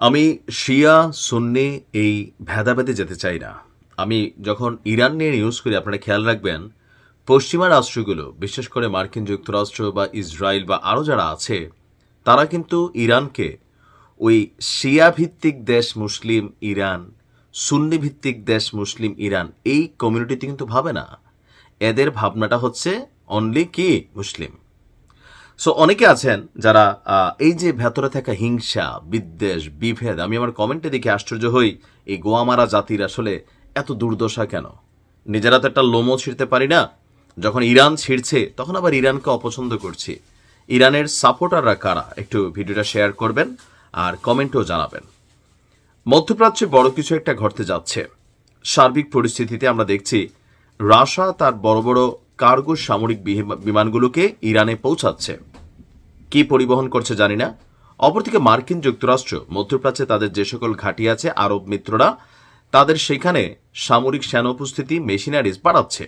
আমি শিয়া সুন্নি এই ভেদাভেদে যেতে চাই না। আমি যখন ইরান নিয়ে নিউজ করি আপনারা খেয়াল রাখবেন, পশ্চিমা রাষ্ট্রগুলো বিশেষ করে মার্কিন যুক্তরাষ্ট্র বা ইসরায়েল বা আরও যারা আছে তারা কিন্তু ইরানকে ওই শিয়া ভিত্তিক দেশ মুসলিম ইরান, সুন্নি ভিত্তিক দেশ মুসলিম ইরান এই কমিউনিটিতে কিন্তু ভাবে না। এদের ভাবনাটা হচ্ছে অনলি কি মুসলিম। সো অনেকে আছেন যারা এই যে ভেতরে থাকা হিংসা বিদ্বেষ বিভেদ, আমি আমার কমেন্টে দেখে আশ্চর্য হই এই গোয়ামারা জাতির আসলে এত দুর্দশা কেন। নিজেরা তো একটা লোমও ছিঁড়তে পারি না, যখন ইরান ছিঁড়ছে তখন আবার ইরানকে অপছন্দ করছি। ইরানের সাপোর্টাররা কারা একটু ভিডিওটা শেয়ার করবেন আর কমেন্টও জানাবেন। মধ্যপ্রাচ্যে বড় কিছু একটা ঘটতে যাচ্ছে। সার্বিক পরিস্থিতিতে আমরা দেখছি রাশিয়া তার বড় বড় কার্গো সামরিক বিমানগুলোকে ইরানে পৌঁছাচ্ছে। কি পরিবহন করছে জানি না। অপরদিকে মার্কিন যুক্তরাষ্ট্র মধ্যপ্রাচ্যে তাদের যে সকল ঘাঁটি আছে আরব মিত্ররা তাদের সেখানে সামরিক সেনা উপস্থিতি মেশিনারিজ বাড়াচ্ছে।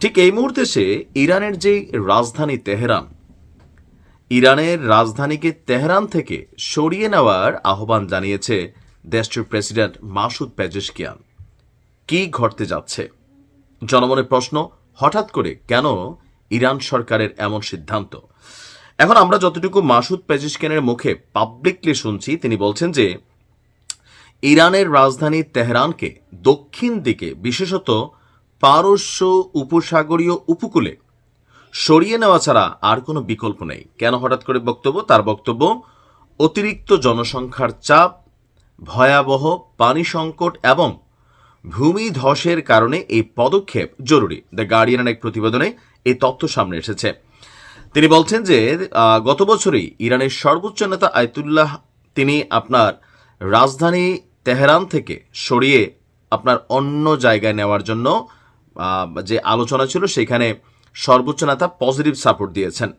ঠিক এই মুহূর্তে সে ইরানের যে রাজধানী তেহরান, ইরানের রাজধানীকে তেহরান থেকে সরিয়ে নেওয়ার আহ্বান জানিয়েছে দেশটির প্রেসিডেন্ট মাসুদ পেজেশকিয়ান। কি ঘটতে যাচ্ছে? জনমনের প্রশ্ন, হঠাৎ করে কেন ইরান সরকারের এমন সিদ্ধান্ত? এখন আমরা যতটুকু মাসুদ পেজেশকিয়ানের মুখে পাবলিকলি শুনছি, তিনি বলছেন যে ইরানের রাজধানী তেহরানকে দক্ষিণ দিকে বিশেষত পারস্য উপসাগরীয় উপকূলে সরিয়ে নেওয়া ছাড়া আর কোনো বিকল্প নেই। কেন হঠাৎ করে বক্তব্য? তার বক্তব্য, অতিরিক্ত জনসংখ্যার চাপ, ভয়াবহ পানি সংকট এবং ভূমিধসের কারণে এই পদক্ষেপ জরুরি। দ্য গার্ডিয়ানের এক প্রতিবেদনে এই তথ্য সামনে এসেছে। তিনি বলছেন যে গত বছরই ইরানের সর্বোচ্চ নেতা আয়াতুল্লাহ তিনি আপনার রাজধানী তেহরান থেকে সরিয়ে আপনার অন্য জায়গায় নেওয়ার জন্য যে আলোচনা ছিল সেখানে সর্বোচ্চ নেতা পজিটিভ সাপোর্ট দিয়েছেন।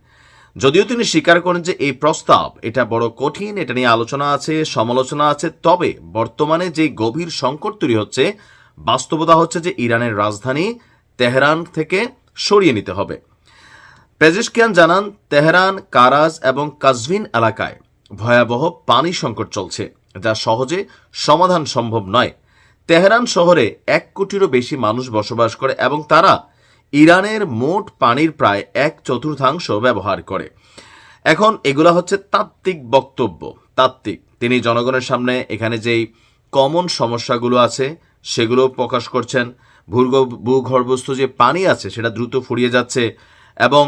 যদিও তিনি স্বীকার করেন যে এই প্রস্তাব এটা বড় কঠিন, এটা নিয়ে আলোচনা আছে, সমালোচনা আছে, তবে বর্তমানে যে গভীর সংকট তৈরি হচ্ছে, বাস্তবতা হচ্ছে যে ইরানের রাজধানী তেহরান থেকে সরিয়ে নিতে হবে। পেজেশকিয়ান জানান, তেহরান, কারাজ এবং কাজভিন এলাকায় ভয়াবহ পানি সংকট চলছে, যা সহজে সমাধান সম্ভব নয়। তেহরান শহরে 1 কোটিরও বেশি মানুষ বসবাস করে এবং তারা ইরানের মোট পানির প্রায় 1/4 ব্যবহার করে। এখন এগুলা হচ্ছে তাত্ত্বিক বক্তব্য, তাত্ত্বিক। তিনি জনগণের সামনে এখানে যেই কমন সমস্যাগুলো আছে সেগুলো প্রকাশ করছেন। ভূগর্ভস্থ যে পানি আছে সেটা দ্রুত ফুরিয়ে যাচ্ছে এবং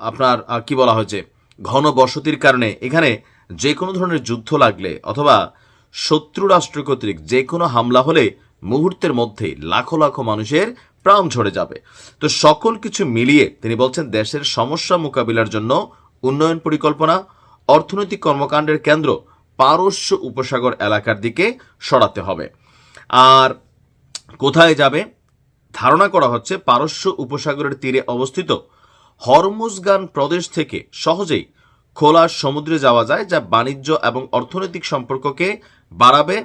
আপনার কি বলা হয়েছে, ঘন বসতির কারণে এখানে যে কোনো ধরনের যুদ্ধ লাগলে অথবা শত্রু রাষ্ট্র কর্তৃক যে কোনো হামলা হলে মুহূর্তের মধ্যেই লাখো লাখো মানুষের প্রাণ ঝরে যাবে। তো সকল কিছু মিলিয়ে তিনি বলছেন দেশের সমস্যা মোকাবিলার জন্য উন্নয়ন পরিকল্পনা, অর্থনৈতিক কর্মকাণ্ডের কেন্দ্র পারস্য উপসাগর এলাকার দিকে সরাতে হবে। আর কোথায় যাবে? ধারণা করা হচ্ছে পারস্য উপসাগরের তীরে অবস্থিত হরমুজগান প্রদেশ থেকে সহজেই খোলা সমুদ্রে যাওয়া যায়, যা বাণিজ্য এবং অর্থনৈতিক সম্পর্ককে বাড়াবে।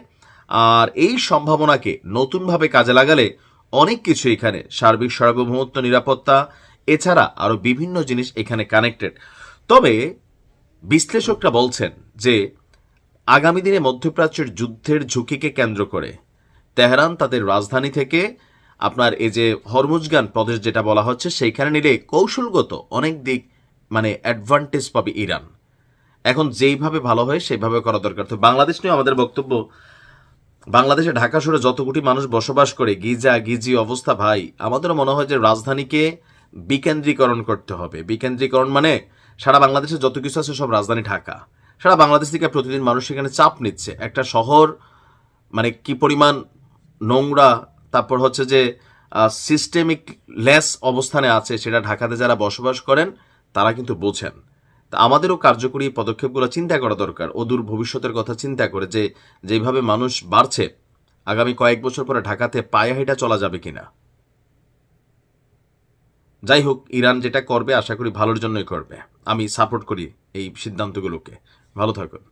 আর এই সম্ভাবনাকে নতুনভাবে কাজে লাগালে অনেক কিছু এখানে সার্বিক সার্বভৌমত্ব, নিরাপত্তা, এছাড়া আরও বিভিন্ন জিনিস এখানে কানেক্টেড। তবে বিশ্লেষকরা বলছেন যে আগামী দিনে মধ্যপ্রাচ্যের যুদ্ধের ঝুঁকিকে কেন্দ্র করে তেহরান তাদের রাজধানী থেকে আপনার এই যে হরমুজগান প্রদেশ যেটা বলা হচ্ছে সেইখানে নিলে কৌশলগত অনেক দিক মানে অ্যাডভান্টেজ পাবে ইরান। এখন যেইভাবে ভালো হয় সেইভাবে করা দরকার। তো বাংলাদেশ নিয়ে আমাদের বক্তব্য, বাংলাদেশে ঢাকা শহরে যত কোটি মানুষ বসবাস করে, গিজি অবস্থা ভাই। আমাদেরও মনে হয় যে রাজধানীকে বিকেন্দ্রীকরণ করতে হবে। বিকেন্দ্রীকরণ মানে সারা বাংলাদেশে যত কিছু আছে সব রাজধানী ঢাকা। সারা বাংলাদেশ থেকে প্রতিদিন মানুষ সেখানে চাপ নিচ্ছে। একটা শহর মানে কি পরিমাণ নোংরা, তারপর হচ্ছে যে সিস্টেমিক লেস অবস্থানে আছে সেটা ঢাকাতে যারা বসবাস করেন তারা কিন্তু বোঝেন। তা আমাদেরও কার্যকরী পদক্ষেপগুলো চিন্তা করা দরকার, অদূর ভবিষ্যতের কথা চিন্তা করে যে যেভাবে মানুষ বাড়ছে আগামী কয়েক বছর পরে ঢাকাতে পায়ে হেঁটে চলা যাবে কিনা। যাই হোক, ইরান যেটা করবে আশা করি ভালোর জন্যই করবে। আমি সাপোর্ট করি এই সিদ্ধান্তগুলোকে। ভালো থাকুন।